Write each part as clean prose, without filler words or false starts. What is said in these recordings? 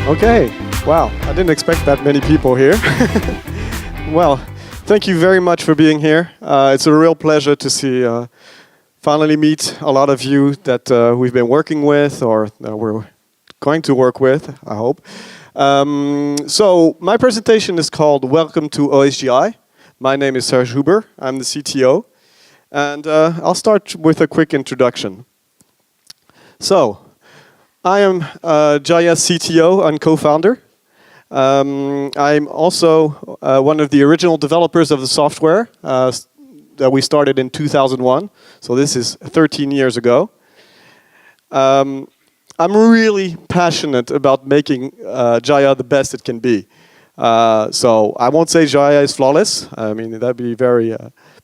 Okay, wow, I didn't expect that many people here. Well, thank you very much for being here. It's a real pleasure to see, finally meet a lot of you that we've been working with or we're going to work with, I hope. So my presentation is called Welcome to OSGI. My name is Serge Huber, I'm the CTO. And I'll start with a quick introduction. So, I am Jahia's CTO and co-founder. I'm also one of the original developers of the software that we started in 2001. So this is 13 years ago. I'm really passionate about making Jahia the best it can be. So I won't say Jahia is flawless. I mean, that'd be very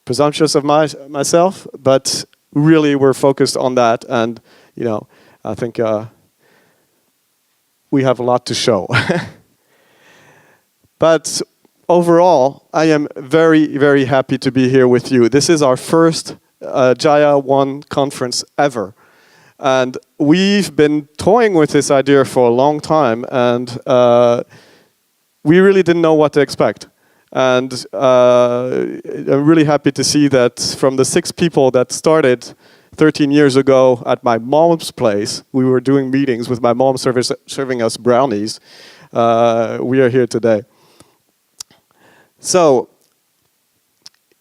presumptuous of myself. But really, we're focused on that. And, you know, I think we have a lot to show. But overall, I am very, very happy to be here with you. This is our first JahiaOne conference ever. And we've been toying with this idea for a long time, and we really didn't know what to expect. And I'm really happy to see that from the 6 people that started 13 years ago at my mom's place, we were doing meetings with my mom serving us brownies. We are here today. So,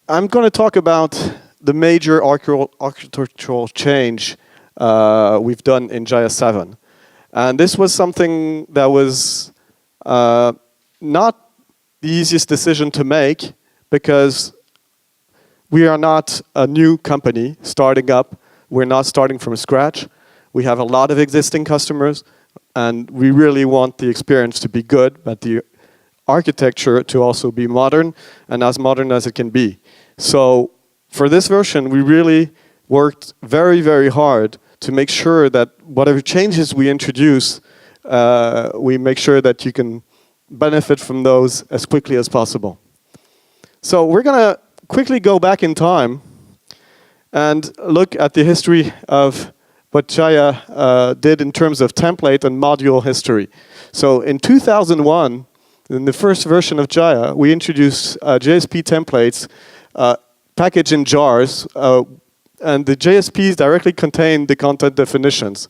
I'm going to talk about the major architectural change we've done in Jahia 7. And this was something that was not the easiest decision to make, because we are not a new company starting up. We're not starting from scratch. We have a lot of existing customers, and we really want the experience to be good, but the architecture to also be modern, and as modern as it can be. So for this version, we really worked very, very hard to make sure that whatever changes we introduce, we make sure that you can benefit from those as quickly as possible. So we're going to quickly go back in time and look at the history of what Jahia did in terms of template and module history. So in 2001, in the first version of Jahia, we introduced JSP templates packaged in jars, and the JSPs directly contained the content definitions.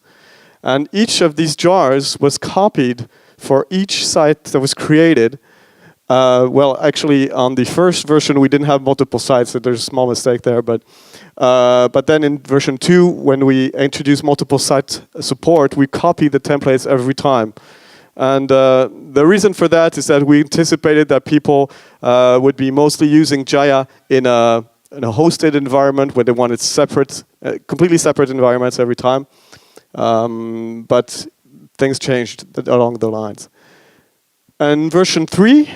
And each of these jars was copied for each site that was created. Well, actually, on the first version, we didn't have multiple sites, so there's a small mistake there. But then in version 2, when we introduced multiple site support, we copied the templates every time. And the reason for that is that we anticipated that people would be mostly using Jahia in a hosted environment where they wanted separate, completely separate environments every time. But things changed along the lines. And version 3,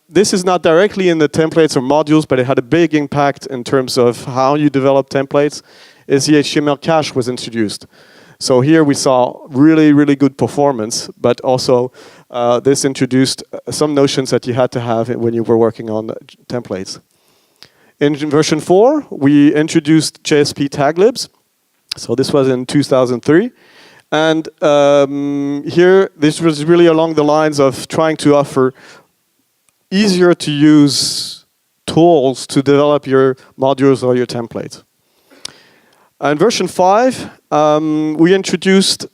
this is not directly in the templates or modules, but it had a big impact in terms of how you develop templates, is the HTML cache was introduced. So here we saw really, really good performance, but also this introduced some notions that you had to have when you were working on templates. In version 4, we introduced JSP taglibs. So this was in 2003. And here, this was really along the lines of trying to offer easier to use tools to develop your modules or your templates. In version 5, we introduced,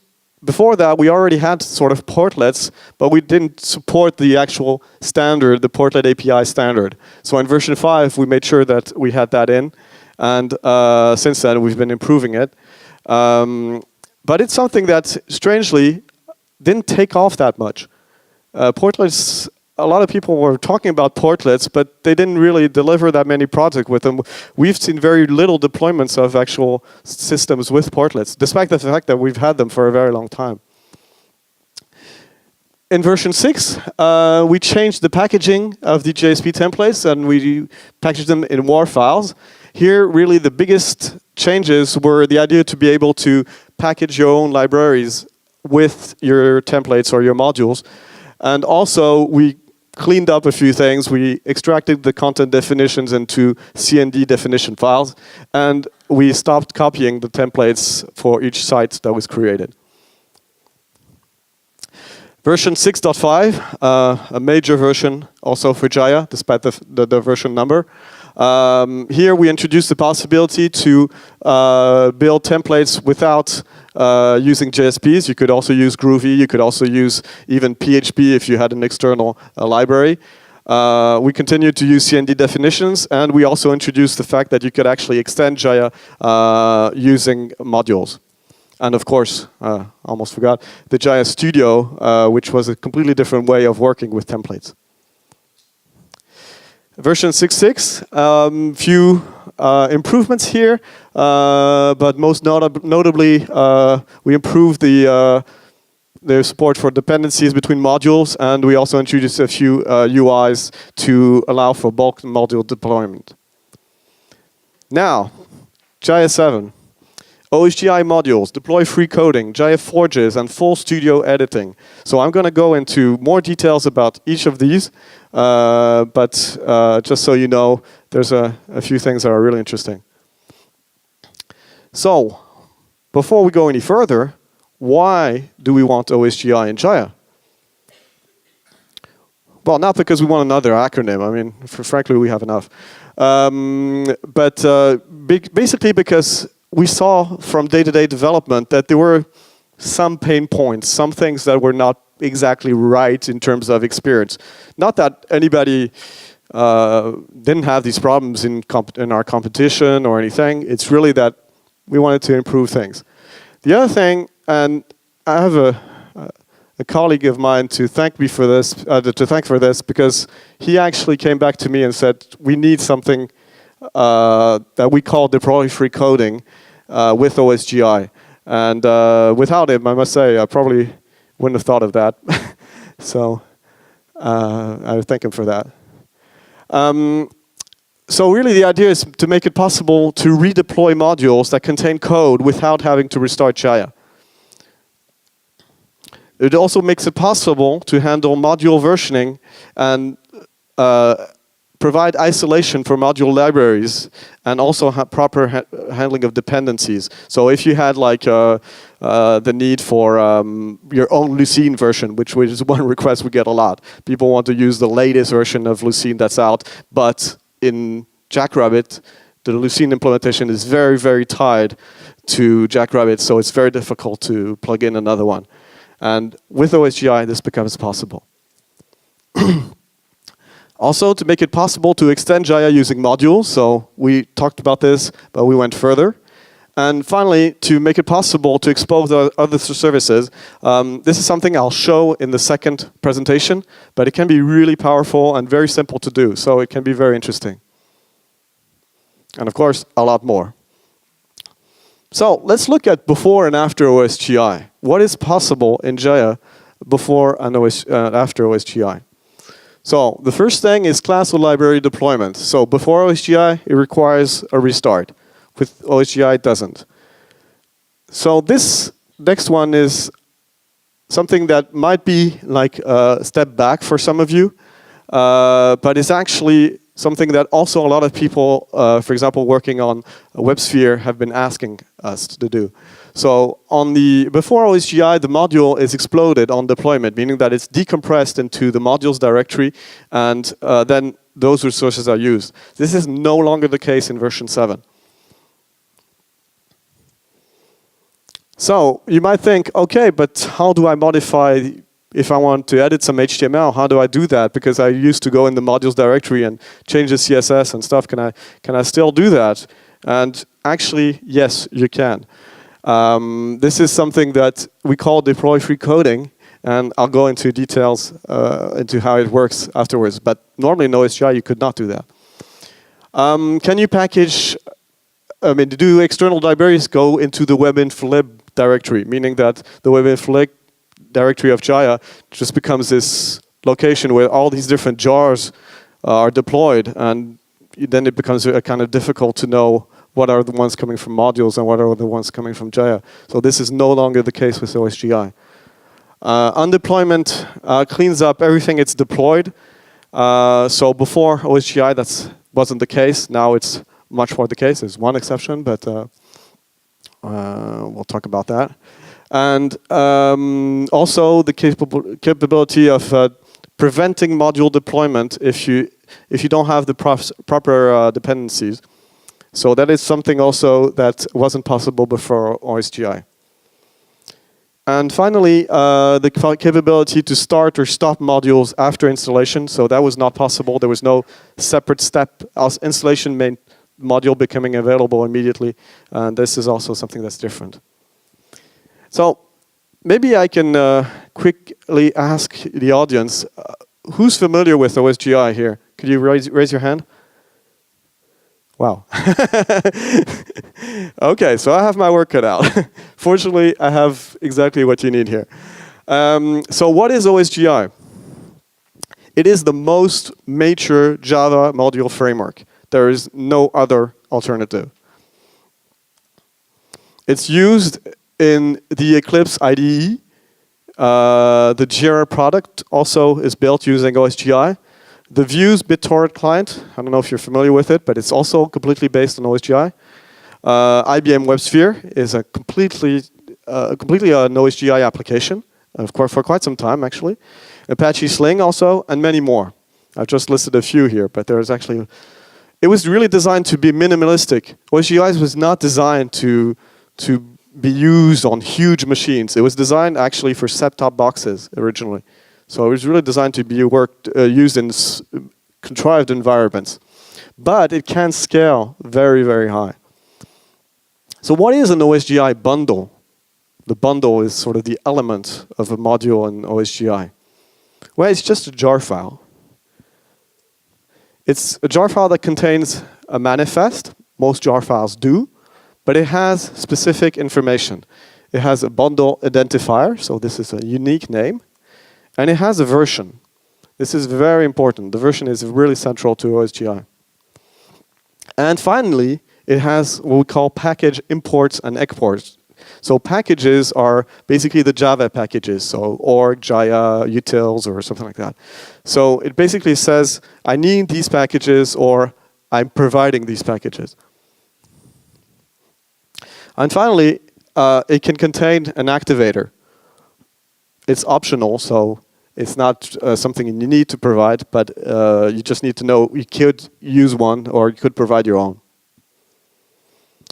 before that we already had sort of portlets, but we didn't support the actual standard, the portlet API standard. So in version 5, we made sure that we had that in, and since then we've been improving it. But it's something that, strangely, didn't take off that much. Portlets, a lot of people were talking about portlets, but they didn't really deliver that many projects with them. We've seen very little deployments of actual systems with portlets, despite the fact that we've had them for a very long time. In version 6, we changed the packaging of the JSP templates, and we packaged them in WAR files. Here, really, the biggest changes were the idea to be able to package your own libraries with your templates or your modules. And also, we cleaned up a few things. We extracted the content definitions into CND definition files, and we stopped copying the templates for each site that was created. Version 6.5, a major version also for Jahia, despite the version number. Here we introduced the possibility to build templates without using JSPs. You could also use Groovy. You could also use even PHP if you had an external library. We continued to use CND definitions, and we also introduced the fact that you could actually extend Jahia using modules. And of course, almost forgot, the Jahia Studio, which was a completely different way of working with templates. Version 6.6, few improvements here, but most notably, we improved the support for dependencies between modules, and we also introduced a few UIs to allow for bulk module deployment. Now, Jahia 7. OSGI modules, deploy free coding, Jahia forges, and full studio editing. So I'm going to go into more details about each of these, but just so you know, there's a few things that are really interesting. So, before we go any further, why do we want OSGI in Jahia? Well, not because we want another acronym. I mean, frankly, we have enough. Basically because we saw from day-to-day development that there were some pain points, some things that were not exactly right in terms of experience. Not that anybody didn't have these problems in our competition or anything. It's really that we wanted to improve things. The other thing, and I have a colleague of mine to thank me for this, because he actually came back to me and said, we need something that we call deploy free coding with OSGI. And without him, I must say, I probably wouldn't have thought of that. So I thank him for that. So really the idea is to make it possible to redeploy modules that contain code without having to restart Jahia. It also makes it possible to handle module versioning and provide isolation for module libraries, and also proper handling of dependencies. So if you had like the need for your own Lucene version, which is one request we get a lot. People want to use the latest version of Lucene that's out, but in Jackrabbit, the Lucene implementation is very, very tied to Jackrabbit, so it's very difficult to plug in another one. And with OSGI, this becomes possible. Also, to make it possible to extend Jahia using modules, so we talked about this, but we went further. And finally, to make it possible to expose other services, this is something I'll show in the second presentation, but it can be really powerful and very simple to do, so it can be very interesting. And of course, a lot more. So let's look at before and after OSGI. What is possible in Jahia before and after OSGI? So the first thing is class or library deployment. So before OSGI, it requires a restart. With OSGI, it doesn't. So this next one is something that might be like a step back for some of you, but it's actually something that also a lot of people, for example, working on WebSphere, have been asking us to do. So on the before OSGI, the module is exploded on deployment, meaning that it's decompressed into the modules directory, and then those resources are used. This is no longer the case in version 7. So you might think, okay, but how do I modify? If I want to edit some HTML, how do I do that? Because I used to go in the modules directory and change the CSS and stuff. Can I still do that? And actually, yes, you can. This is something that we call deploy free coding, and I'll go into details into how it works afterwards. But normally in OSGI, you could not do that. Can you package? I mean, do external libraries go into the webinflib directory, meaning that the webinflib directory of Jahia just becomes this location where all these different jars are deployed, and then it becomes kind of difficult to know what are the ones coming from modules and what are the ones coming from Jahia. So this is no longer the case with OSGI. On deployment cleans up everything it's deployed. So before OSGI, that wasn't the case. Now it's much more the case. There's one exception, but we'll talk about that. And also the capability of preventing module deployment if you don't have the proper dependencies. So that is something also that wasn't possible before OSGI. And finally, the capability to start or stop modules after installation. So that was not possible. There was no separate step as installation main module becoming available immediately. And this is also something that's different. So maybe I can quickly ask the audience, who's familiar with OSGI here? Could you raise your hand? Wow. Okay, so I have my work cut out. Fortunately, I have exactly what you need here. So what is OSGI? It is the most mature Java module framework. There is no other alternative. It's used in the Eclipse IDE. The JAR product also is built using OSGI. The Views BitTorrent client, I don't know if you're familiar with it, but it's also completely based on OSGI. IBM WebSphere is a completely an OSGI application, of course, for quite some time, actually. Apache Sling also, and many more. I've just listed a few here, but there's actually... It was really designed to be minimalistic. OSGI was not designed to be used on huge machines. It was designed actually for set-top boxes originally. So it was really designed to be used in contrived environments. But it can scale very, very high. So what is an OSGI bundle? The bundle is sort of the element of a module in OSGI. Well, it's just a jar file. It's a jar file that contains a manifest. Most jar files do. But it has specific information. It has a bundle identifier, so this is a unique name. And it has a version. This is very important. The version is really central to OSGI. And finally, it has what we call package imports and exports. So packages are basically the Java packages, so org, Jahia, utils, or something like that. So it basically says, I need these packages, or I'm providing these packages. And finally, it can contain an activator. It's optional, so it's not something you need to provide, but you just need to know you could use one or you could provide your own.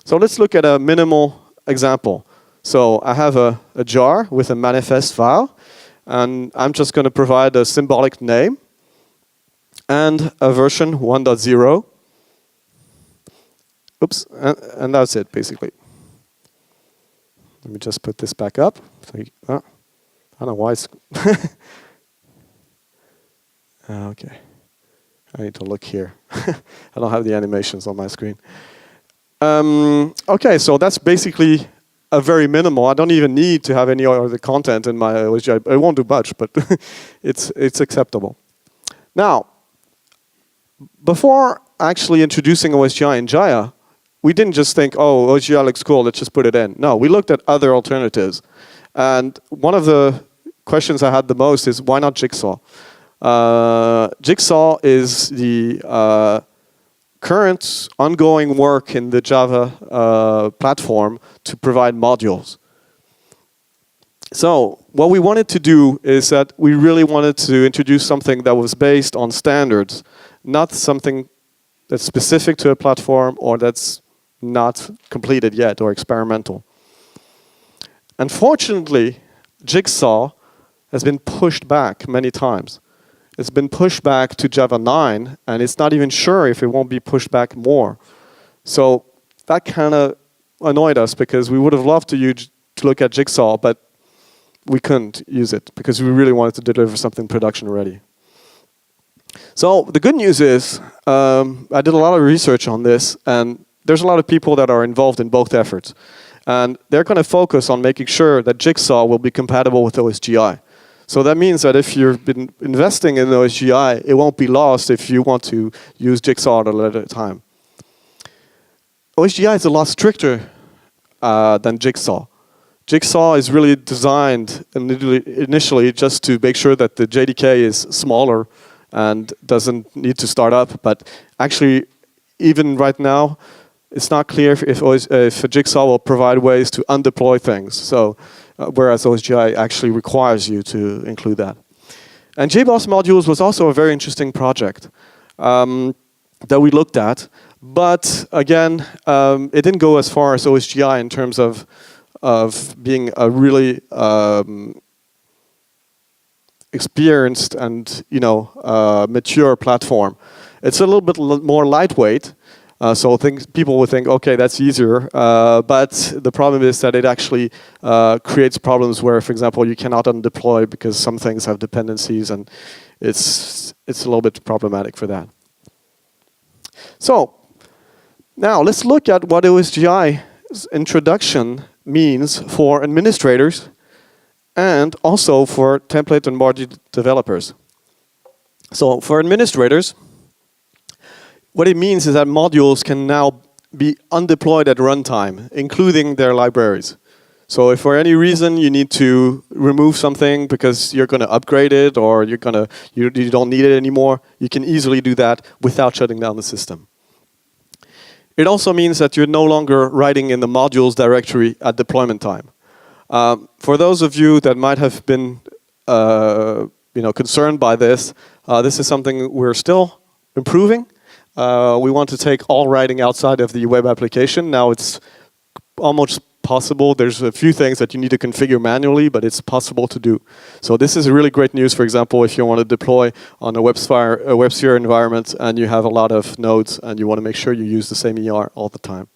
So let's look at a minimal example. So I have a jar with a manifest file, and I'm just going to provide a symbolic name and a version 1.0. Oops, and that's it, basically. Let me just put this back up. So I don't know why it's... Okay. I need to look here. I don't have the animations on my screen. Okay, so that's basically a very minimal. I don't even need to have any other content in my OSGI. It won't do much, but it's acceptable. Now, before actually introducing OSGI in Jahia, we didn't just think, oh, OSGI looks cool, let's just put it in. No, we looked at other alternatives. And one of the questions I had the most is, why not Jigsaw? Jigsaw is the current ongoing work in the Java platform to provide modules. So what we wanted to do is that we really wanted to introduce something that was based on standards, not something that's specific to a platform or that's not completed yet or experimental. Unfortunately, Jigsaw has been pushed back many times. It's been pushed back to Java 9, and it's not even sure if it won't be pushed back more. So that kind of annoyed us because we would have loved to look at Jigsaw, but we couldn't use it because we really wanted to deliver something production ready. So the good news is I did a lot of research on this, and there's a lot of people that are involved in both efforts. And they're going to focus on making sure that Jigsaw will be compatible with OSGI. So that means that if you've been investing in OSGI, it won't be lost if you want to use Jigsaw at a later time. OSGI is a lot stricter than Jigsaw. Jigsaw is really designed initially just to make sure that the JDK is smaller and doesn't need to start up. But actually, even right now, it's not clear if Jigsaw will provide ways to undeploy things. So, whereas OSGI actually requires you to include that. And JBoss modules was also a very interesting project that we looked at. But again, it didn't go as far as OSGI in terms of being a really experienced and mature platform. It's a little bit more lightweight, so people would think, okay, that's easier. But the problem is that it actually creates problems where, for example, you cannot undeploy because some things have dependencies, and it's a little bit problematic for that. So now let's look at what OSGI's introduction means for administrators and also for template and module developers. So for administrators, what it means is that modules can now be undeployed at runtime, including their libraries. So if for any reason you need to remove something because you're going to upgrade it or you don't need it anymore, you can easily do that without shutting down the system. It also means that you're no longer writing in the modules directory at deployment time. For those of you that might have been concerned by this, this is something we're still improving. We want to take all writing outside of the web application. Now it's almost possible. There's a few things that you need to configure manually, but it's possible to do. So this is really great news, for example, if you want to deploy on a WebSphere environment and you have a lot of nodes and you want to make sure you use the same ER all the time.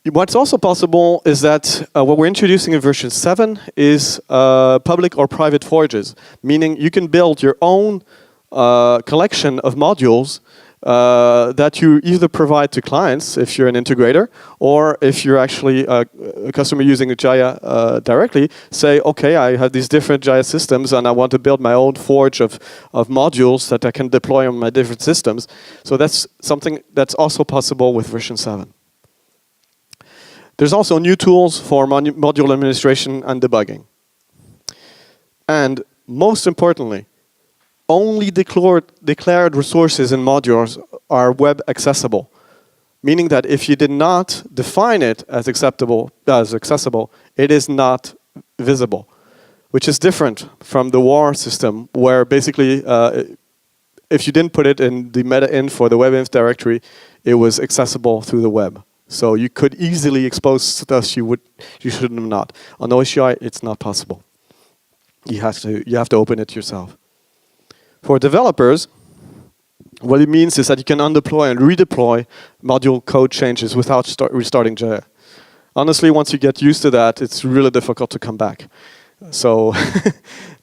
What's also possible is that what we're introducing in version 7 is public or private forages, meaning you can build your own collection of modules that you either provide to clients if you're an integrator, or if you're actually a customer using Jahia directly, say, okay, I have these different Jahia systems and I want to build my own forge of modules that I can deploy on my different systems. So that's something that's also possible with version 7. There's also new tools for module administration and debugging. And most importantly, only declared resources in modules are web accessible, meaning that if you did not define it as accessible, it is not visible, which is different from the WAR system, where basically if you didn't put it in the meta-inf for the webinf directory, it was accessible through the web. So you could easily expose stuff you shouldn't have not. On OSGI, it's not possible. You have to open it yourself. For developers, what it means is that you can undeploy and redeploy module code changes without restarting Jahia. Honestly, once you get used to that, it's really difficult to come back. So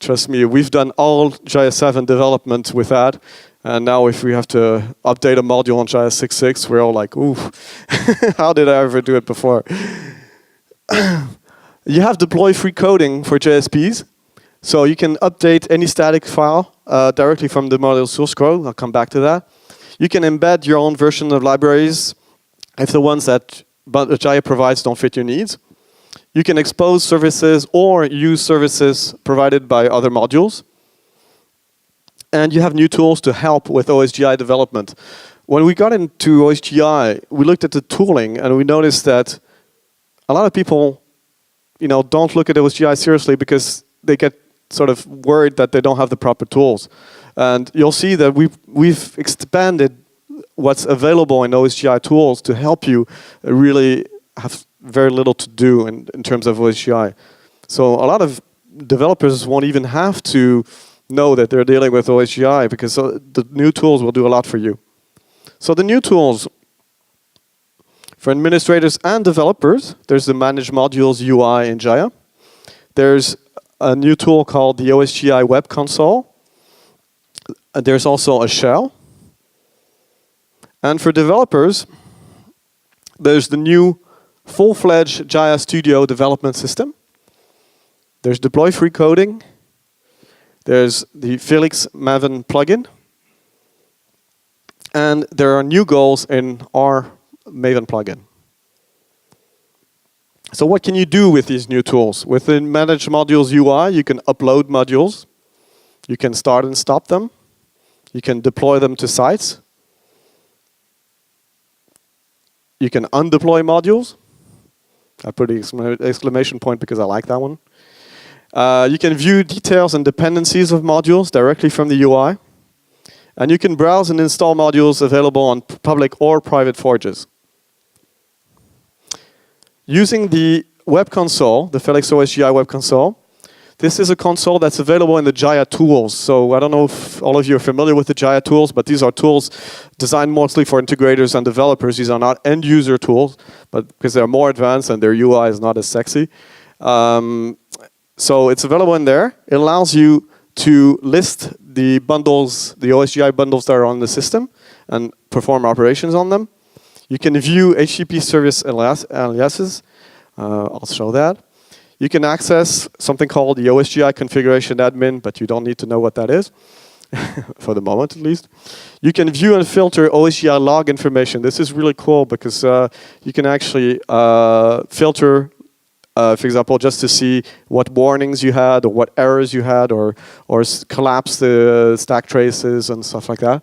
trust me, we've done all Jahia 7 development with that. And now if we have to update a module on Jahia 6.6, we're all like, ooh, how did I ever do it before? You have deploy-free coding for JSPs. So you can update any static file directly from the module source code. I'll come back to that. You can embed your own version of libraries if the ones that Jahia provides don't fit your needs. You can expose services or use services provided by other modules. And you have new tools to help with OSGI development. When we got into OSGI, we looked at the tooling and we noticed that a lot of people, don't look at OSGI seriously because they get sort of worried that they don't have the proper tools. And you'll see that we've expanded what's available in OSGI tools to help you really have very little to do in terms of OSGI. So a lot of developers won't even have to know that they're dealing with OSGI because the new tools will do a lot for you. So the new tools for administrators and developers, there's the Manage Modules UI in Jahia. There's a new tool called the OSGI Web Console. There's also a shell. And for developers, there's the new full-fledged Jahia Studio development system. There's deploy-free coding. There's the Felix Maven plugin. And there are new goals in our Maven plugin. So what can you do with these new tools? Within Manage Modules UI, you can upload modules. You can start and stop them. You can deploy them to sites. You can undeploy modules. I put the exclamation point because I like that one. You can view details and dependencies of modules directly from the UI. And you can browse and install modules available on public or private forges. Using the web console, the Felix OSGI web console, this is a console that's available in the Jahia tools. So I don't know if all of you are familiar with the Jahia tools, but these are tools designed mostly for integrators and developers. These are not end user tools, but because they're more advanced and their UI is not as sexy. So it's available in there. It allows you to list the bundles, the OSGI bundles that are on the system and perform operations on them. You can view HTTP service aliases. I'll show that. You can access something called the OSGI configuration admin, but you don't need to know what that is, for the moment at least. You can view and filter OSGI log information. This is really cool because you can actually filter, for example, just to see what warnings you had or what errors you had or collapse the stack traces and stuff like that.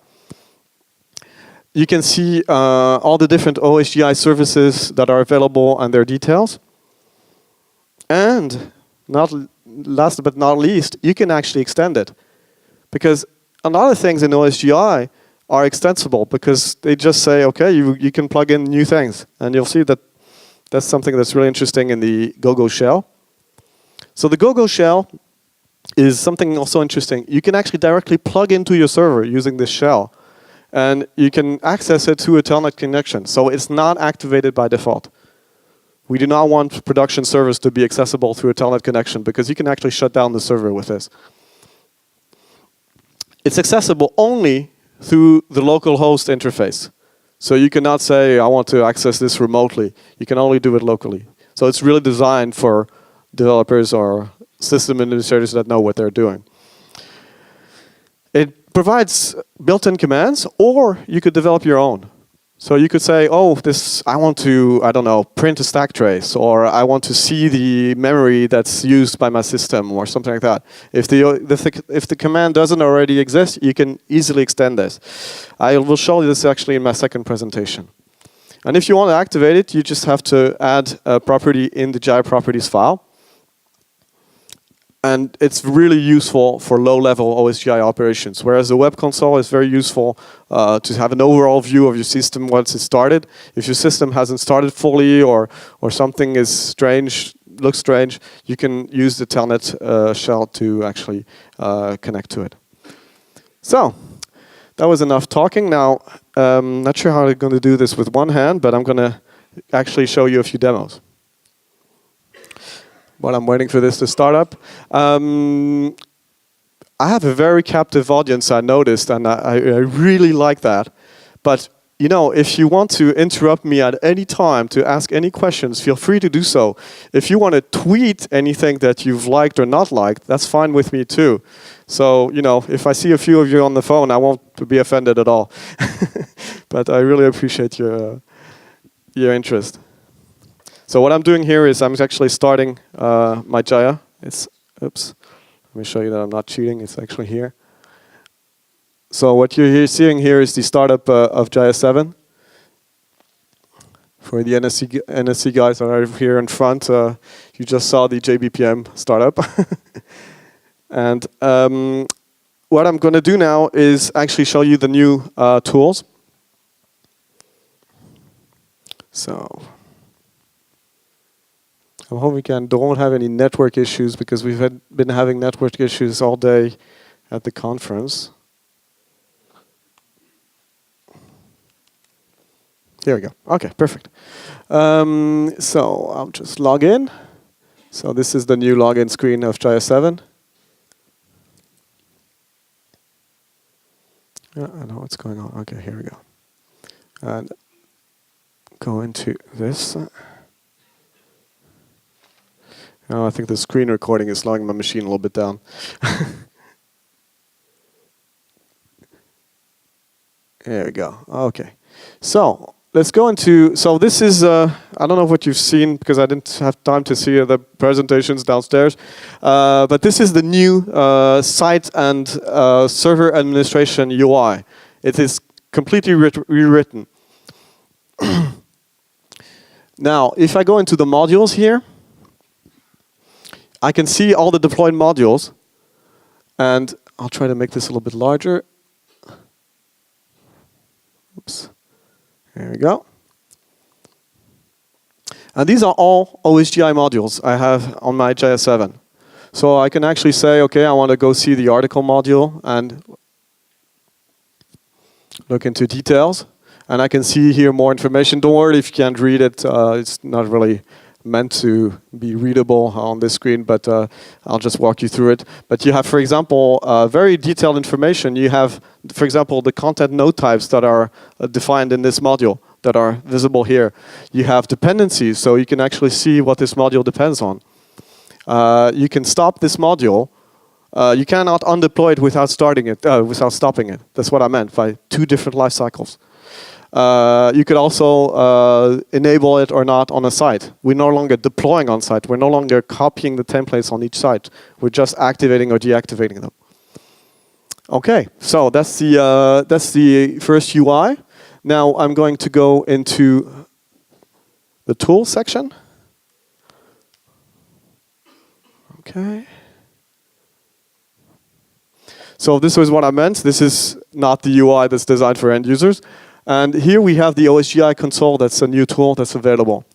You can see all the different OSGI services that are available and their details. And last but not least, you can actually extend it. Because a lot of things in OSGI are extensible because they just say, okay, you can plug in new things. And you'll see that that's something that's really interesting in the Gogo shell. So the Gogo shell is something also interesting. You can actually directly plug into your server using this shell. And you can access it through a telnet connection. So it's not activated by default. We do not want production servers to be accessible through a telnet connection because you can actually shut down the server with this. It's accessible only through the local host interface. So you cannot say, I want to access this remotely. You can only do it locally. So it's really designed for developers or system administrators that know what they're doing. It provides built-in commands, or you could develop your own. So you could say, oh, I want to, I don't know, print a stack trace, or I want to see the memory that's used by my system, or something like that. If the command doesn't already exist, you can easily extend this. I will show you this actually in my second presentation. And if you want to activate it, you just have to add a property in the Jahia properties file. And it's really useful for low-level OSGI operations, whereas the web console is very useful to have an overall view of your system once it's started. If your system hasn't started fully or something is strange, looks strange, you can use the telnet shell to actually connect to it. So that was enough talking. Now, not sure how I'm going to do this with one hand, but I'm going to actually show you a few demos. While I'm waiting for this to start up. I have a very captive audience, I noticed, and I really like that. But you know, if you want to interrupt me at any time to ask any questions, feel free to do so. If you want to tweet anything that you've liked or not liked, that's fine with me too. So, you know, if I see a few of you on the phone, I won't be offended at all. But I really appreciate your interest. So what I'm doing here is I'm actually starting my Jahia. Oops, let me show you that I'm not cheating. It's actually here. So what you're seeing here is the startup of Jahia 7. For the NSC guys that are here in front, you just saw the JBPM startup. And what I'm going to do now is actually show you the new tools. So I hope we don't have any network issues because we've been having network issues all day at the conference. There we go. Okay, perfect. So I'll just log in. So this is the new login screen of Jahia 7. Yeah, I know what's going on. Okay, here we go. And go into this. Oh, I think the screen recording is slowing my machine a little bit down. There we go. Okay. So let's go into, so this is, I don't know what you've seen because I didn't have time to see the presentations downstairs, but this is the new site and server administration UI. It is completely rewritten. Now, if I go into the modules here, I can see all the deployed modules, and I'll try to make this a little bit larger. Oops. There we go. And these are all OSGI modules I have on my JS7. So I can actually say, okay, I want to go see the article module and look into details. And I can see here more information. Don't worry if you can't read it. It's not really meant to be readable on this screen, but I'll just walk you through it. But you have, for example, very detailed information. You have, for example, the content node types that are defined in this module that are visible here. You have dependencies, so you can actually see what this module depends on. You can stop this module. You cannot undeploy it without starting it, without stopping it. That's what I meant by 2 different life cycles. You could also enable it or not on a site. We're no longer deploying on site. We're no longer copying the templates on each site. We're just activating or deactivating them. Okay, so that's the first UI. Now I'm going to go into the tools section. Okay. So this is what I meant. This is not the UI that's designed for end users. And here we have the OSGI console. That's a new tool that's available.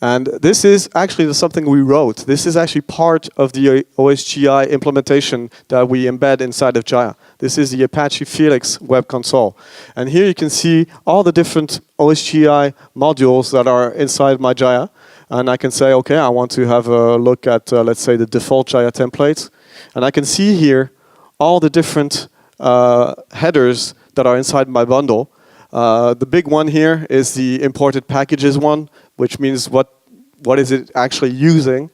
And this is actually something we wrote. This is actually part of the OSGI implementation that we embed inside of Jahia. This is the Apache Felix web console. And here you can see all the different OSGI modules that are inside my Jahia. And I can say, okay, I want to have a look at, let's say, the default Jahia templates. And I can see here all the different headers that are inside my bundle. The big one here is the imported packages one, which means what is it actually using.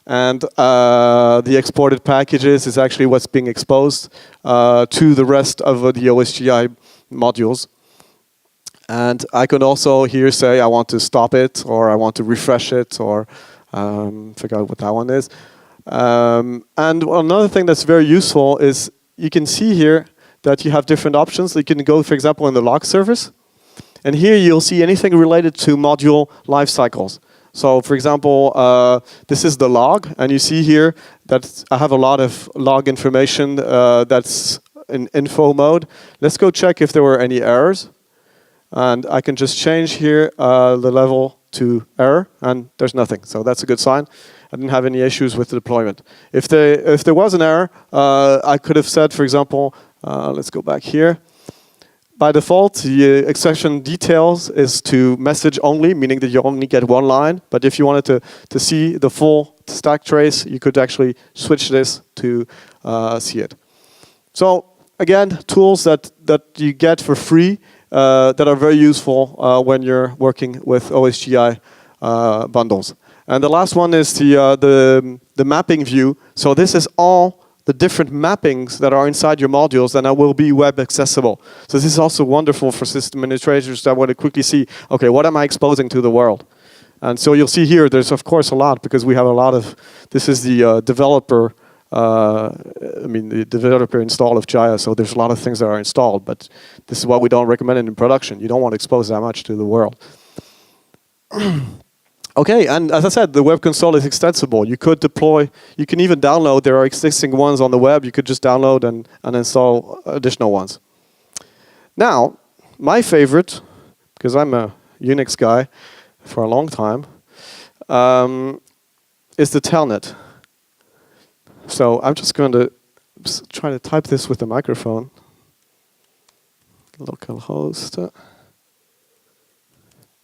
And the exported packages is actually what's being exposed to the rest of the OSGI modules. And I could also here say I want to stop it, or I want to refresh it, or figure out what that one is. And another thing that's very useful is you can see here that you have different options. You can go, for example, in the log service. And here you'll see anything related to module lifecycles. So, for example, this is the log. And you see here that I have a lot of log information that's in info mode. Let's go check if there were any errors. And I can just change here the level to error, and there's nothing. So that's a good sign. I didn't have any issues with the deployment. If there was an error, I could have said, for example, let's go back here. By default, the exception details is to message only, meaning that you only get one line. But if you wanted to see the full stack trace, you could actually switch this to see it. So again, tools that you get for free that are very useful when you're working with OSGI bundles. And the last one is the mapping view. So this is all the different mappings that are inside your modules that will be web accessible. So this is also wonderful for system administrators that want to quickly see, okay, what am I exposing to the world? And so you'll see here, there's of course a lot, because we have a lot of, this is the developer, the developer install of Jahia, so there's a lot of things that are installed, but this is what we don't recommend in production. You don't want to expose that much to the world. Okay, and as I said, the web console is extensible. You could deploy, you can even download, there are existing ones on the web, you could just download and install additional ones. Now, my favorite, because I'm a Unix guy for a long time, is the telnet. So I'm just going to try to type this with the microphone. Localhost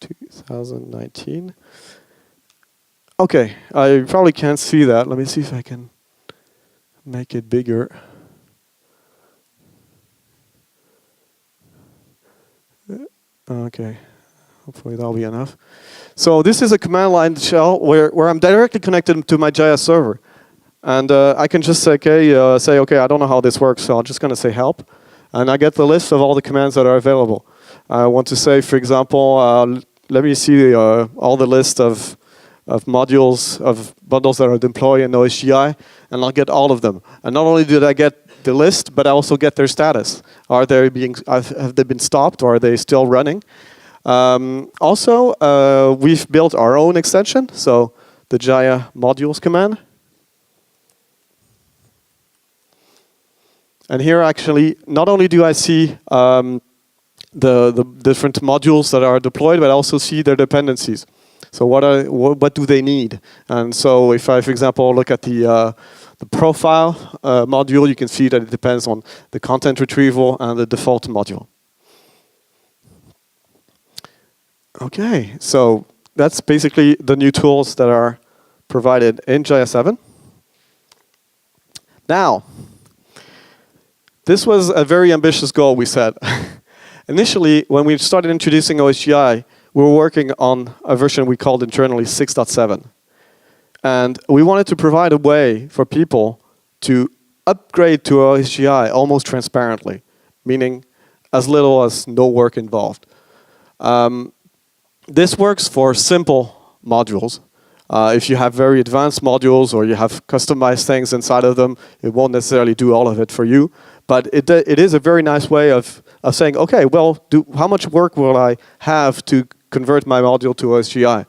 2019. Okay, I probably can't see that. Let me see if I can make it bigger. Okay, hopefully that'll be enough. So this is a command line shell where I'm directly connected to my Jahia server. And I can just say, okay, I don't know how this works, so I'm just going to say help. And I get the list of all the commands that are available. I want to say, for example, let me see all the list of modules, of bundles that are deployed in OSGI, and I'll get all of them. And not only did I get the list, but I also get their status. Have they been stopped, or are they still running? Also, we've built our own extension, so the Jahia modules command. And here, actually, not only do I see the different modules that are deployed, but I also see their dependencies. So what do they need? And so if I, for example, look at the profile module, you can see that it depends on the content retrieval and the default module. Okay, so that's basically the new tools that are provided in Jahia 7. Now, this was a very ambitious goal we set. Initially, when we started introducing OSGI, we were working on a version we called internally 6.7. And we wanted to provide a way for people to upgrade to OSGI almost transparently, meaning as little as no work involved. This works for simple modules. If you have very advanced modules or you have customized things inside of them, it won't necessarily do all of it for you. But it is a very nice way of saying, okay, well, how much work will I have to convert my module to OSGI?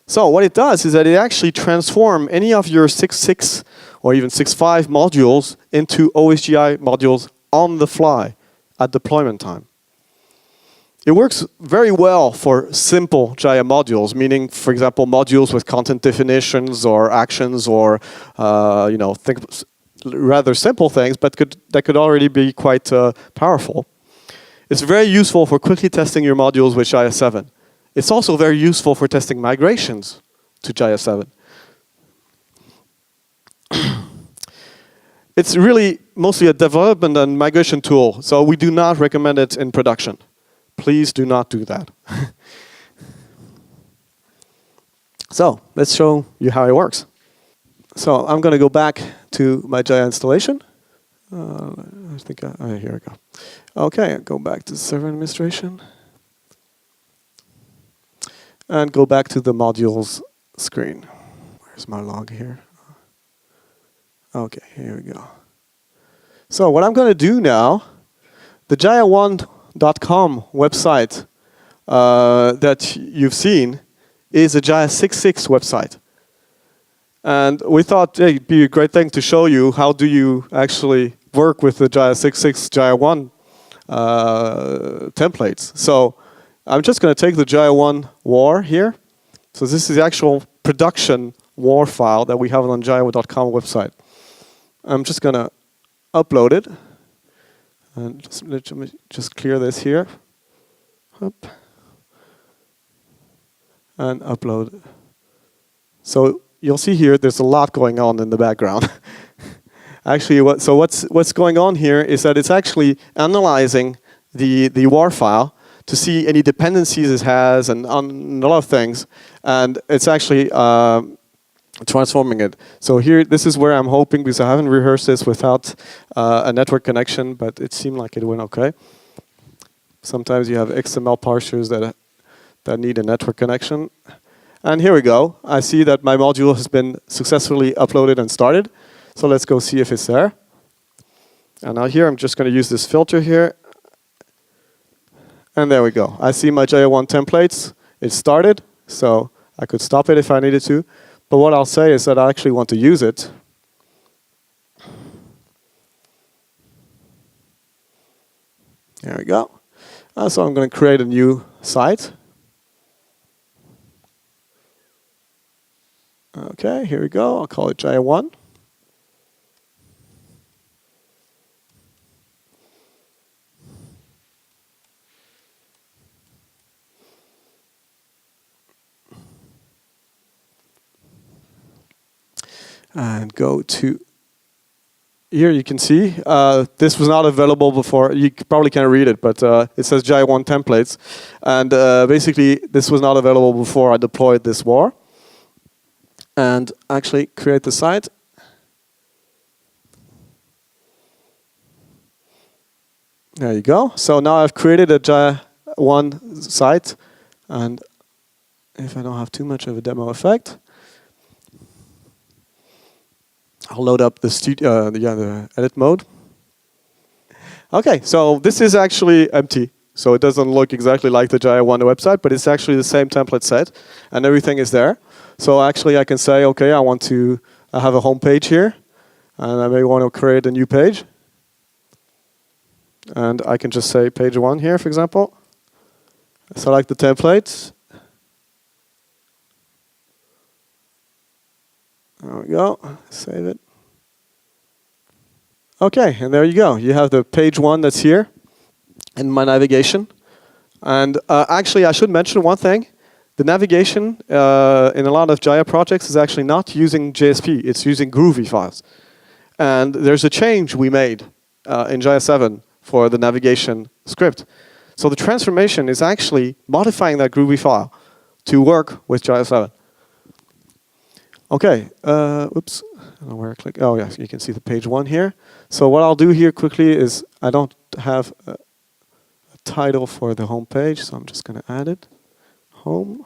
So what it does is that it actually transforms any of your 6.6 or even 6.5 modules into OSGI modules on the fly at deployment time. It works very well for simple Jahia modules, meaning, for example, modules with content definitions or actions or rather simple things, but that could already be quite powerful. It's very useful for quickly testing your modules with Jahia 7. It's also very useful for testing migrations to Jahia 7. It's really mostly a development and migration tool, so we do not recommend it in production. Please do not do that. So let's show you how it works. So I'm going to go back to my Jahia installation. I think here we go. Okay, go back to server administration. And go back to the modules screen. Where's my log here? Okay, here we go. So what I'm going to do now, the JahiaOne.com website that you've seen is a Jahia 6.6 website. And we thought it'd be a great thing to show you how do you actually work with the Jahia 6.6 JahiaOne templates. So I'm just going to take the JahiaOne WAR here. So this is the actual production WAR file that we have on JahiaOne.com website. I'm just going to upload it. And let me just clear this here. Up. And upload it. So you'll see here there's a lot going on in the background. Actually, what's going on here is that it's actually analyzing the WAR file to see any dependencies it has and a lot of things. And it's actually transforming it. So here, this is where I'm hoping, because I haven't rehearsed this without a network connection, but it seemed like it went okay. Sometimes you have XML parsers that need a network connection. And here we go. I see that my module has been successfully uploaded and started. So let's go see if it's there. And now here, I'm just going to use this filter here. And there we go. I see my JahiaOne templates. It started, so I could stop it if I needed to. But what I'll say is that I actually want to use it. There we go. So I'm going to create a new site. Okay, here we go. I'll call it JahiaOne. And go to here. You can see this was not available before. You probably can't read it, but it says JahiaOne templates. And basically, this was not available before I deployed this WAR. And actually create the site. There you go. So now I've created a JahiaOne site, and if I don't have too much of a demo effect, I'll load up the the edit mode. Okay, so this is actually empty. So it doesn't look exactly like the JahiaOne website, but it's actually the same template set, and everything is there. So actually I can say, okay, I want to have a home page here, and I may want to create a new page. And I can just say page 1 here, for example. Select the template. There we go. Save it. Okay, and there you go. You have the page 1 that's here in my navigation. And actually, I should mention one thing. The navigation in a lot of Jahia projects is actually not using JSP. It's using Groovy files. And there's a change we made in Jahia 7 for the navigation script. So the transformation is actually modifying that Groovy file to work with Jahia 7. Okay, oops, I don't know where I click. Oh yes, you can see the page 1 here. So what I'll do here quickly is I don't have a title for the home page, so I'm just going to add it. Home.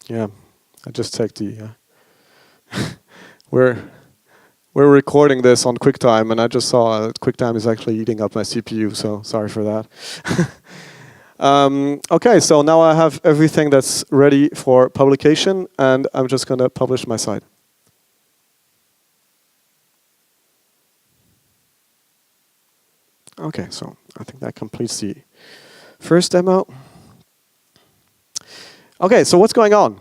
Yeah, I just take the. We're recording this on QuickTime, and I just saw QuickTime is actually eating up my CPU, so sorry for that. Okay, so now I have everything that's ready for publication, and I'm just going to publish my site. Okay, so I think that completes the first demo. Okay, so what's going on?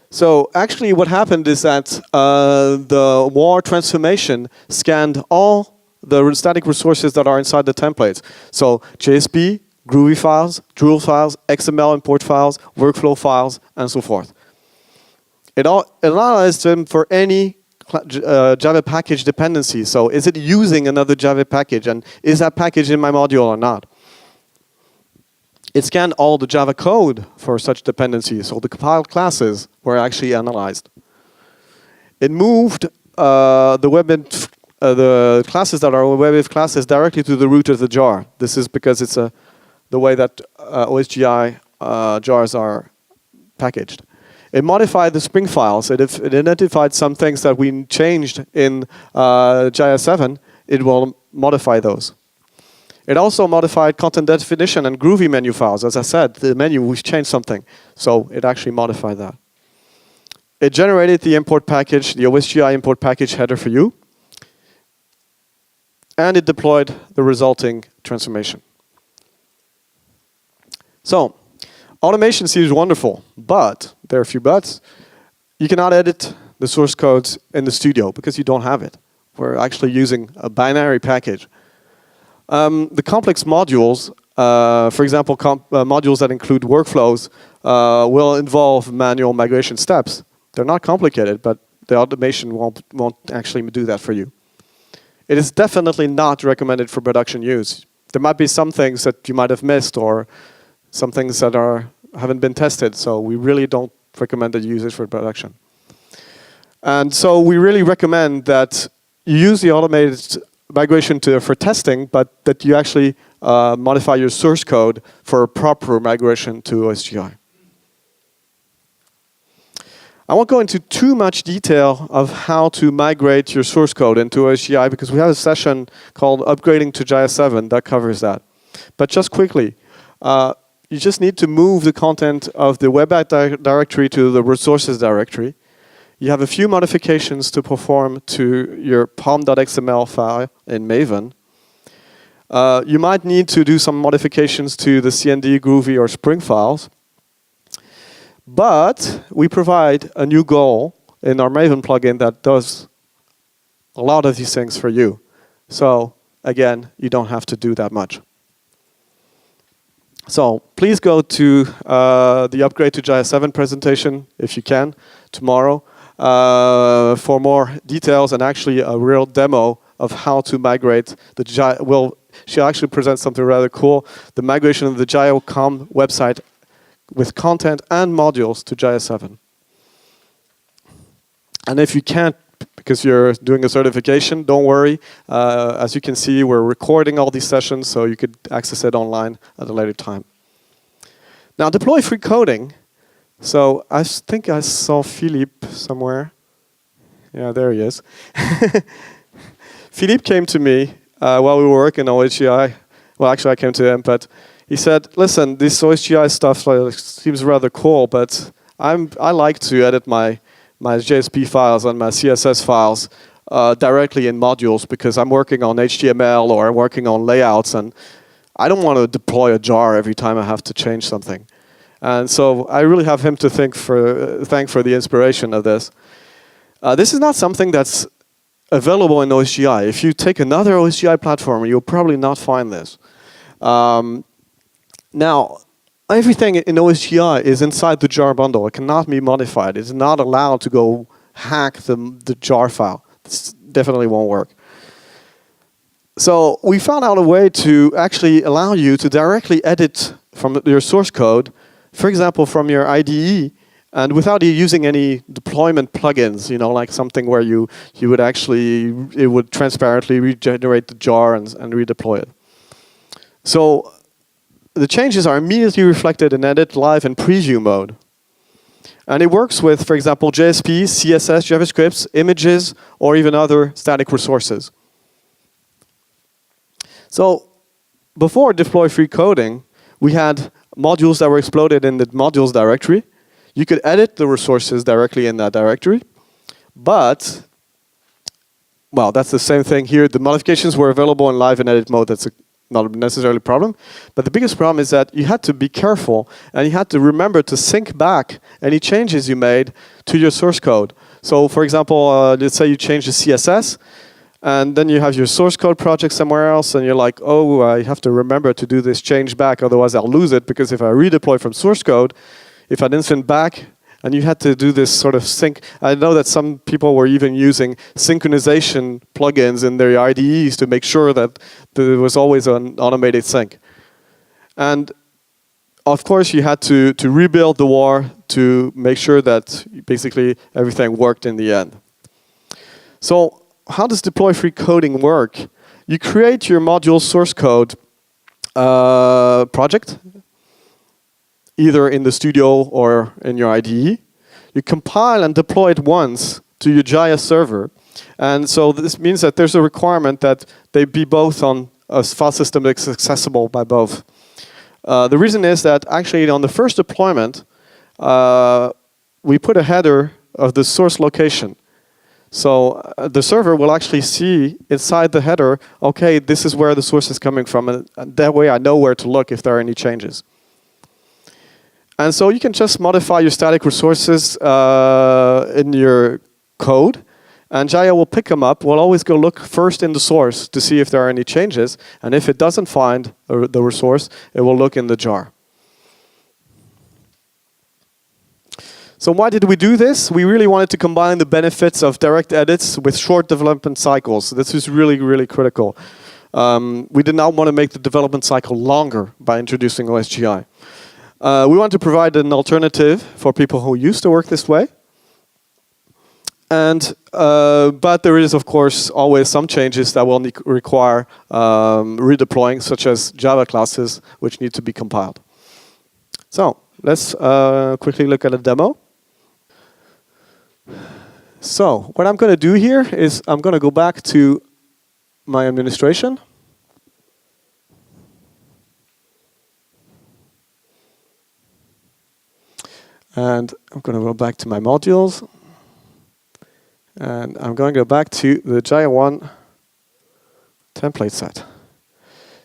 So actually what happened is that the WAR transformation scanned all the static resources that are inside the templates. So JSP, Groovy files, Drool files, XML import files, workflow files, and so forth. It analyzed them for any Java package dependency. So is it using another Java package, and is that package in my module or not? It scanned all the Java code for such dependencies, so the compiled classes were actually analyzed. It moved the classes that are WebSphere classes directly to the root of the jar. This is because it's the way that OSGI jars are packaged. It modified the Spring files. It identified some things that we changed in Jahia 7. It will modify those. It also modified content definition and Groovy menu files. As I said, the menu, we changed something. So it actually modified that. It generated the import package, the OSGI import package header for you. And it deployed the resulting transformation. So, automation seems wonderful, but there are a few buts. You cannot edit the source codes in the studio because you don't have it. We're actually using a binary package. The complex modules, for example, modules that include workflows, will involve manual migration steps. They're not complicated, but the automation won't actually do that for you. It is definitely not recommended for production use. There might be some things that you might have missed, or some things that haven't been tested, so we really don't recommend that you use it for production. And so we really recommend that you use the automated migration for testing, but that you actually modify your source code for a proper migration to OSGI. I won't go into too much detail of how to migrate your source code into OSGI because we have a session called Upgrading to Jahia 7 that covers that. But just quickly, you just need to move the content of the web directory to the resources directory. You have a few modifications to perform to your pom.xml file in Maven. You might need to do some modifications to the CND, Groovy, or Spring files. But we provide a new goal in our Maven plugin that does a lot of these things for you. So again, you don't have to do that much. So please go to the Upgrade to Jahia 7 presentation, if you can, tomorrow. For more details and actually a real demo of how to migrate the Jahia. We'll she actually presents something rather cool, the migration of the JahiaOne website with content and modules to Jahia 7. And if you can't, because you're doing a certification, don't worry. As you can see, we're recording all these sessions, so you could access it online at a later time. Now, deploy free coding. So I think I saw Philippe somewhere. Yeah, there he is. Philippe came to me while we were working on OSGI. Well, actually, I came to him, but he said, listen, this OSGI stuff seems rather cool, but I like to edit my JSP files and my CSS files directly in modules because I'm working on HTML or I'm working on layouts, and I don't want to deploy a jar every time I have to change something. And so I really have him to thank for the inspiration of this. This is not something that's available in OSGI. If you take another OSGI platform, you'll probably not find this. Now, everything in OSGI is inside the jar bundle. It cannot be modified. It's not allowed to go hack the jar file. This definitely won't work. So we found out a way to actually allow you to directly edit from your source code, for example, from your IDE, and without you using any deployment plugins, you know, like something where you would actually, it would transparently regenerate the jar and redeploy it. So the changes are immediately reflected in edit, live, and preview mode. And it works with, for example, JSP, CSS, JavaScript, images, or even other static resources. So before deploy free coding, we had modules that were exploded in the modules directory. You could edit the resources directly in that directory. But, well, that's the same thing here. The modifications were available in live and edit mode. That's not necessarily a problem. But the biggest problem is that you had to be careful and you had to remember to sync back any changes you made to your source code. So, for example, let's say you change the CSS, and then you have your source code project somewhere else, and you're like, oh, I have to remember to do this change back, otherwise I'll lose it, because if I redeploy from source code, if I didn't send back, and you had to do this sort of sync. I know that some people were even using synchronization plugins in their IDEs to make sure that there was always an automated sync. And of course, you had to rebuild the war to make sure that basically everything worked in the end. So how does deploy free coding work? You create your module source code project, either in the studio or in your IDE. You compile and deploy it once to your Jahia server. And so this means that there's a requirement that they be both on a file system that's accessible by both. The reason is that actually on the first deployment, we put a header of the source location. So the server will actually see inside the header, okay, this is where the source is coming from, and that way I know where to look if there are any changes. And so you can just modify your static resources in your code, and Jahia will pick them up. We'll always go look first in the source to see if there are any changes, and if it doesn't find the resource, it will look in the jar. So why did we do this? We really wanted to combine the benefits of direct edits with short development cycles. This is really, really critical. We did not want to make the development cycle longer by introducing OSGI. We want to provide an alternative for people who used to work this way. And, but there is, of course, always some changes that will require redeploying, such as Java classes, which need to be compiled. So let's quickly look at a demo. So what I'm going to do here is I'm going to go back to my administration. And I'm going to go back to my modules. And I'm going to go back to the JahiaOne template set.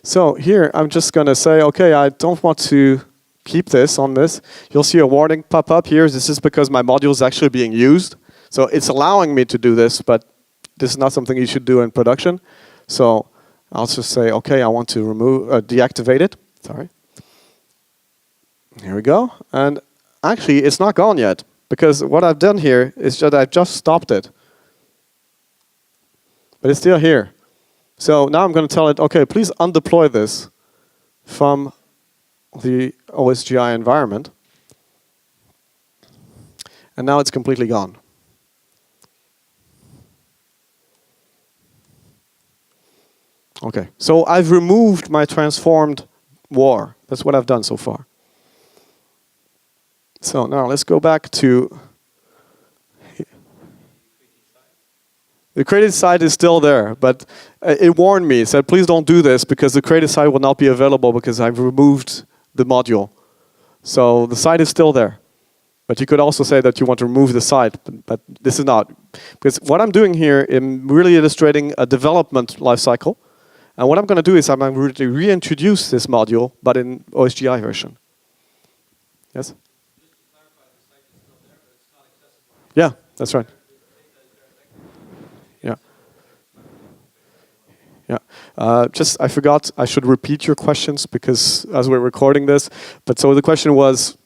So here I'm just going to say, okay, I don't want to keep this on this. You'll see a warning pop up here. This is because my module is actually being used. So it's allowing me to do this, but this is not something you should do in production. So I'll just say, okay, I want to deactivate it. Sorry. Here we go. And actually, it's not gone yet, because what I've done here is that I've just stopped it. But it's still here. So now I'm going to tell it, okay, please undeploy this from the OSGI environment. And now it's completely gone. Okay, so I've removed my transformed WAR. That's what I've done so far. So now let's go back to the created site is still there, but it warned me. It said, please don't do this because the created site will not be available because I've removed the module. So the site is still there. But you could also say that you want to remove the site, but this is not. Because what I'm doing here, I'm really illustrating a development lifecycle. And what I'm going to do is I'm going to reintroduce this module, but in OSGI version. Yes? Just to clarify, the site is still there, but it's not accessible. Yeah, that's right. Yeah. Yeah. Just, I forgot, I should repeat your questions because as we're recording this. But so the question was,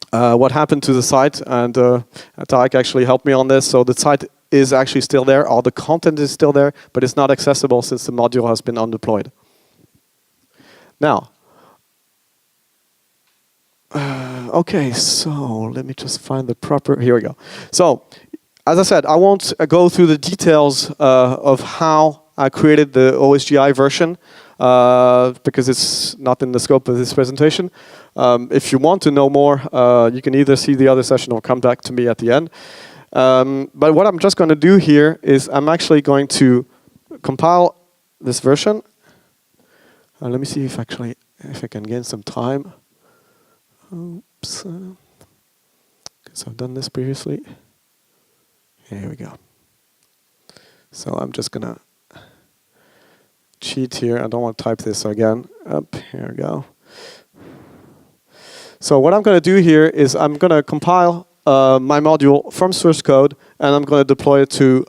what happened to the site? And Tarek actually helped me on this. So the site is actually still there. All the content is still there, but it's not accessible since the module has been undeployed. Now, okay, so let me just find the proper, here we go. So, as I said, I won't go through the details of how I created the OSGI version because it's not in the scope of this presentation. If you want to know more, you can either see the other session or come back to me at the end. But what I'm just going to do here is I'm actually going to compile this version. Let me see if I can gain some time. Oops. Because I've done this previously. Here we go. So I'm just going to cheat here. I don't want to type this again. Up, here we go. So what I'm going to do here is I'm going to compile my module from source code, and I'm going to deploy it to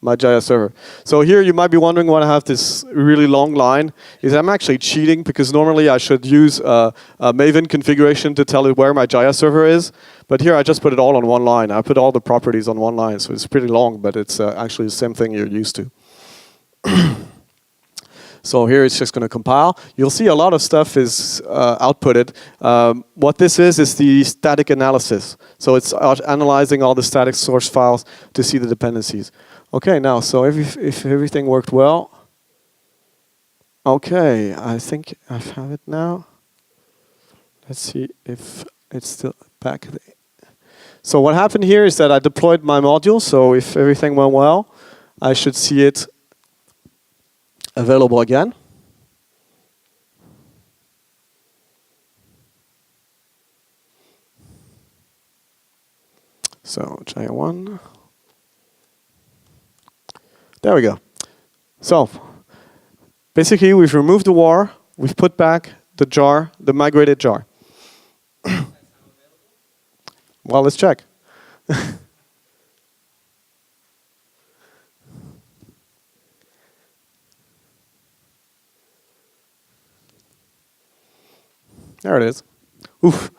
my Jahia server. So here you might be wondering why I have this really long line. Is I'm actually cheating because normally I should use a Maven configuration to tell it where my Jahia server is. But here I just put it all on one line. I put all the properties on one line, so it's pretty long, but it's actually the same thing you're used to. So here it's just going to compile. You'll see a lot of stuff is outputted. What this is the static analysis. So it's analyzing all the static source files to see the dependencies. Okay, now, so if everything worked well, okay, I think I have it now. Let's see if it's still back. So what happened here is that I deployed my module, so if everything went well, I should see it available again. So JahiaOne. There we go. So basically we've removed the WAR, we've put back the jar, the migrated jar. Well, let's check. There it is. Oof.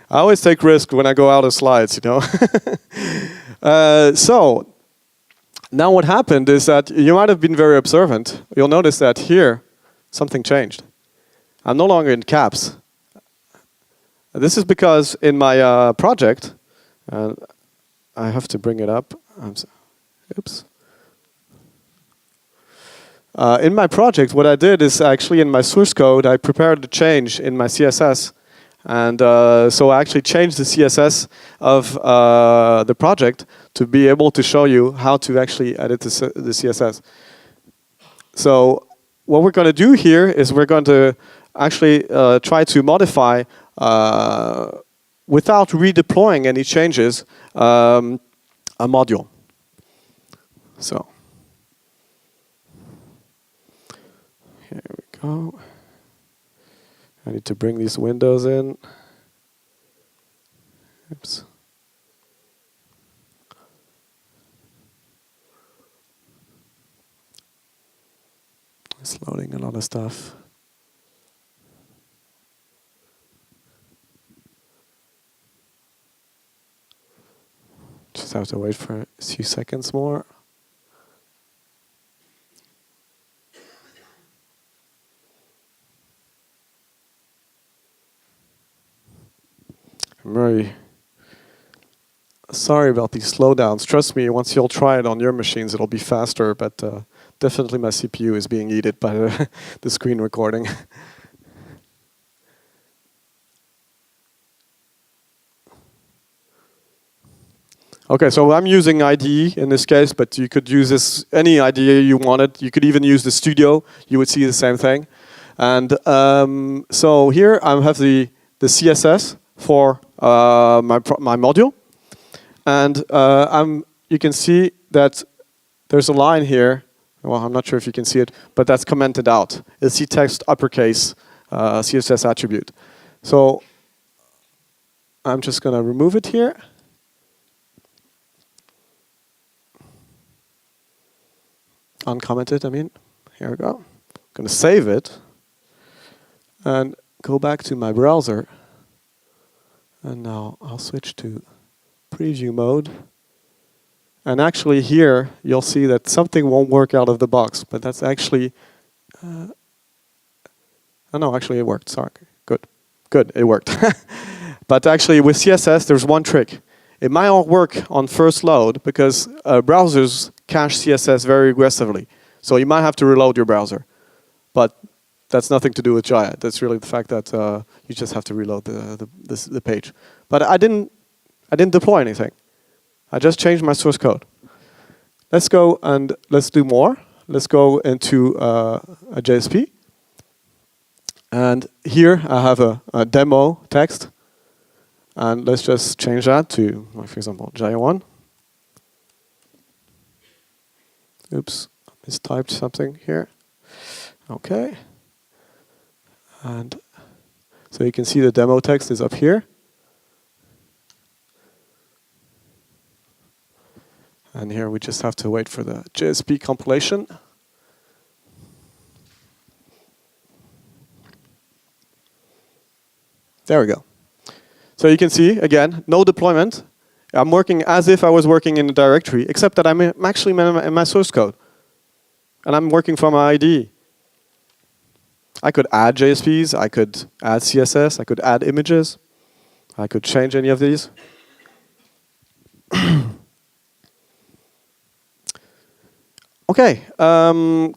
I always take risks when I go out of slides, you know. So now what happened is that you might have been very observant. You'll notice that here something changed. I'm no longer in caps. This is because in my project, I have to bring it up. Oops. In my project, what I did is actually in my source code, I prepared a change in my CSS. And so I actually changed the CSS of the project to be able to show you how to actually edit the CSS. So what we're going to do here is we're going to actually try to modify, without redeploying any changes, a module. So here we go. I need to bring these windows in. Oops. It's loading a lot of stuff. Just have to wait for a few seconds more. I'm very sorry about these slowdowns. Trust me, once you'll try it on your machines, it'll be faster, but definitely my CPU is being eaten by the screen recording. Okay, so I'm using IDE in this case, but you could use this any IDE you wanted. You could even use the Studio. You would see the same thing. And so here I have the CSS for my module. And you can see that there's a line here. Well, I'm not sure if you can see it, but that's commented out. It's the text uppercase CSS attribute. So I'm just going to remove it here. Uncommented, I mean. Here we go. I'm going to save it and go back to my browser. And now I'll switch to preview mode. And actually here, you'll see that something won't work out of the box, but that's actually, oh no, actually it worked, sorry. Good, it worked. But actually with CSS, there's one trick. It might not work on first load because browsers cache CSS very aggressively. So you might have to reload your browser. But that's nothing to do with Jahia. That's really the fact that you just have to reload the page. But I didn't deploy anything. I just changed my source code. Let's go and let's do more. Let's go into a JSP. And here I have a demo text. And let's just change that to, for example, JahiaOne. Oops, I mistyped something here. Okay. And so you can see the demo text is up here. And here we just have to wait for the JSP compilation. There we go. So you can see, again, no deployment. I'm working as if I was working in a directory, except that I'm actually in my source code. And I'm working from my IDE. I could add JSPs, I could add CSS, I could add images. I could change any of these. Okay,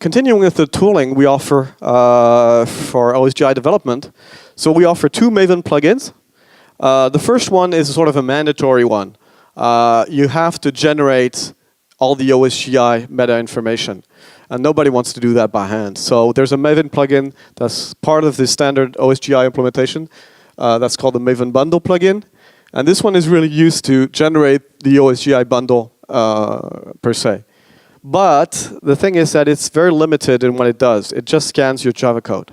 continuing with the tooling we offer for OSGI development. So we offer 2 Maven plugins. The first one is sort of a mandatory one. You have to generate all the OSGI meta information. And nobody wants to do that by hand. So there's a Maven plugin that's part of the standard OSGI implementation. That's called the Maven bundle plugin. And this one is really used to generate the OSGI bundle per se. But the thing is that it's very limited in what it does. It just scans your Java code.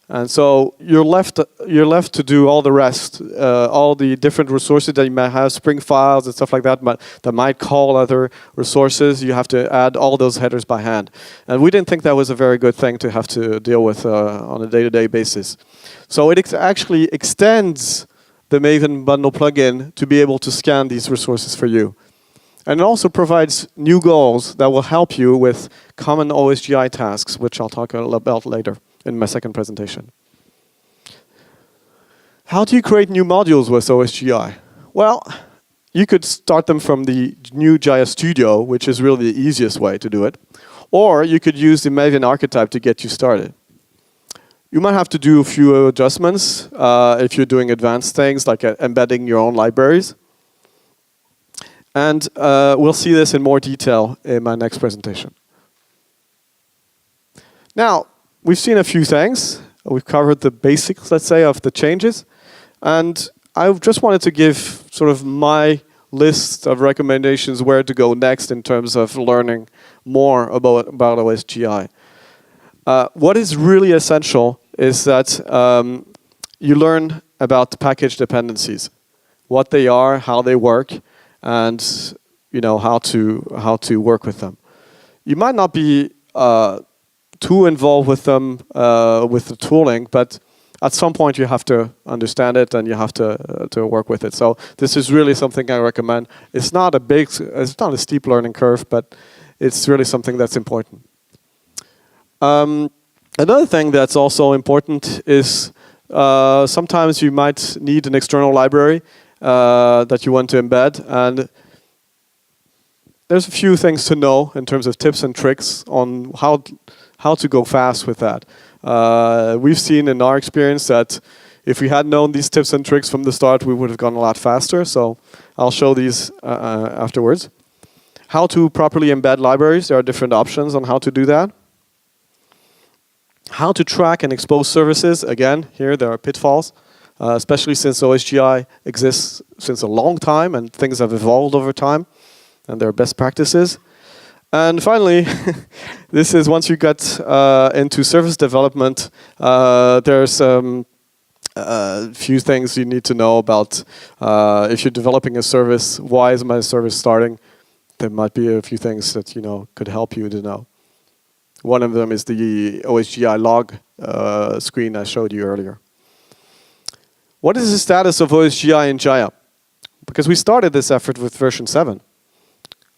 And so you're left to do all the rest, all the different resources that you might have, Spring files and stuff like that, that might call other resources. You have to add all those headers by hand. And we didn't think that was a very good thing to have to deal with on a day-to-day basis. So it actually extends the Maven bundle plugin to be able to scan these resources for you. And it also provides new goals that will help you with common OSGI tasks, which I'll talk about later in my second presentation. How do you create new modules with OSGI? Well, you could start them from the new Jahia Studio, which is really the easiest way to do it. Or you could use the Maven archetype to get you started. You might have to do a few adjustments if you're doing advanced things like embedding your own libraries. And we'll see this in more detail in my next presentation. Now, we've seen a few things. We've covered the basics, let's say, of the changes. And I just wanted to give sort of my list of recommendations where to go next in terms of learning more about OSGI. What is really essential is that you learn about the package dependencies, what they are, how they work, and how to work with them. You might not be too involved with them with the tooling, but at some point you have to understand it and you have to work with it. So this is really something I recommend. It's not a steep learning curve, but it's really something that's important. Another thing that's also important is sometimes you might need an external library that you want to embed, and there's a few things to know in terms of tips and tricks on how to go fast with that. We've seen in our experience that if we had known these tips and tricks from the start, we would have gone a lot faster. So I'll show these afterwards. How to properly embed libraries. There are different options on how to do that. How to track and expose services. Again, here there are pitfalls, especially since OSGI exists since a long time and things have evolved over time, and there are best practices. And finally, this is once you get into service development, there's a few things you need to know about if you're developing a service. Why is my service starting? There might be a few things that could help you to know. One of them is the OSGI log screen I showed you earlier. What is the status of OSGI in Jahia? Because we started this effort with version 7.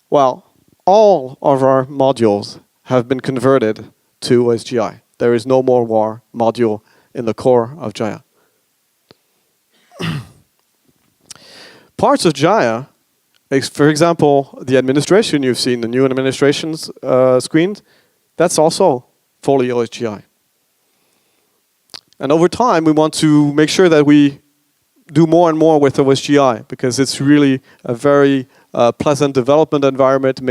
Well, all of our modules have been converted to OSGI. There is no more WAR module in the core of Jahia. Parts of Jahia, for example, the administration you've seen, the new administrations screen, that's also fully OSGI. And over time, we want to make sure that we do more and more with OSGI because it's really a very pleasant development environment. It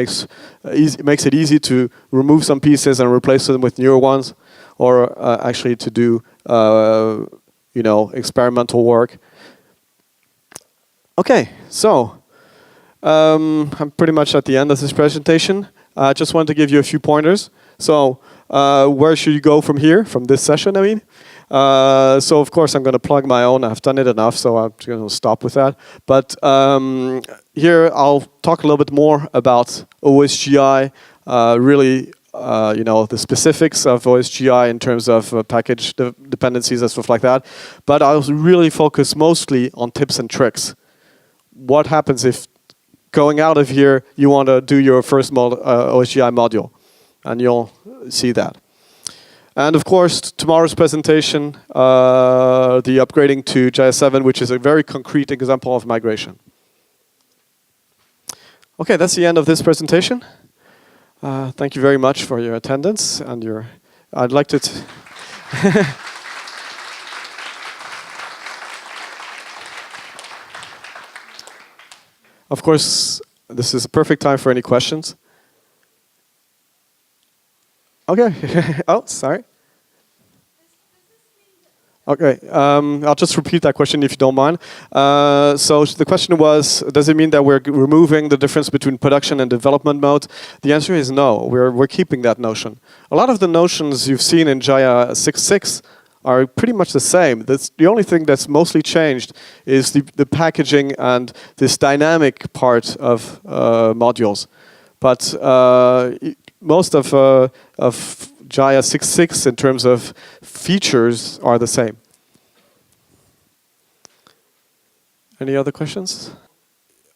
makes it easy to remove some pieces and replace them with newer ones, or actually to do experimental work. Okay, so I'm pretty much at the end of this presentation. I just wanted to give you a few pointers. So where should you go from here, from this session, I mean? So of course I'm going to plug my own. I've done it enough, so I'm going to stop with that. But here I'll talk a little bit more about OSGI, really the specifics of OSGI in terms of package dependencies and stuff like that. But I'll really focus mostly on tips and tricks. What happens if going out of here you want to do your first OSGI module? And you'll see that. And of course, tomorrow's presentation, the upgrading to Jahia 7, which is a very concrete example of migration. Okay, that's the end of this presentation. Thank you very much for your attendance and I'd like to. Of course, this is a perfect time for any questions. Okay. Oh, sorry. Okay. I'll just repeat that question if you don't mind. So the question was, does it mean that we're removing the difference between production and development mode? The answer is no. We're keeping that notion. A lot of the notions you've seen in Jahia 6.6 are pretty much the same. The only thing that's mostly changed is the packaging and this dynamic part of modules. But most of Jahia 6.6 in terms of features are the same. Any other questions?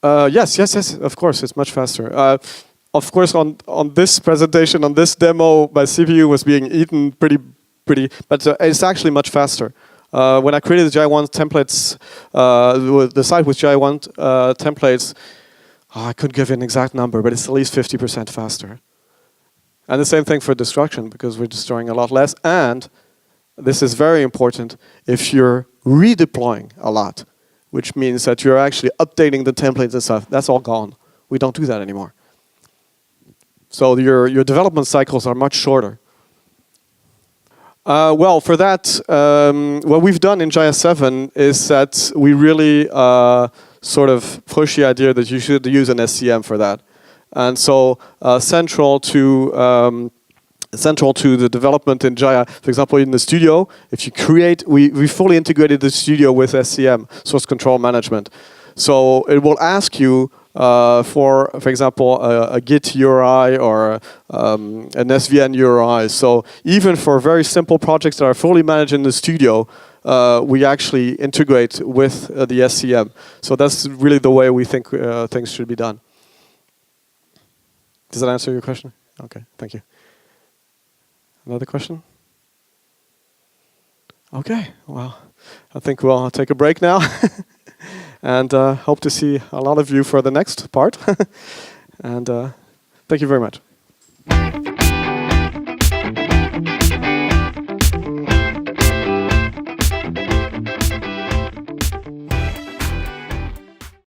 Yes, of course, it's much faster. Of course, on this presentation, on this demo, my CPU was being eaten pretty, but it's actually much faster. When I created the JahiaOne templates, the site with JahiaOne templates, I couldn't give you an exact number, but it's at least 50% faster. And the same thing for destruction, because we're destroying a lot less. And this is very important if you're redeploying a lot, which means that you're actually updating the templates and stuff. That's all gone. We don't do that anymore. So your development cycles are much shorter. Well, for that, what we've done in Jahia 7 is that we really sort of push the idea that you should use an SCM for that. And so central to the development in Jahia, for example, in the studio, if you create, we fully integrated the studio with SCM, source control management. So it will ask you for example, a Git URI or an SVN URI. So even for very simple projects that are fully managed in the studio, we actually integrate with the SCM. So that's really the way we think things should be done. Does that answer your question? Okay, thank you. Another question? Okay, well, I think we'll take a break now. And hope to see a lot of you for the next part. And thank you very much.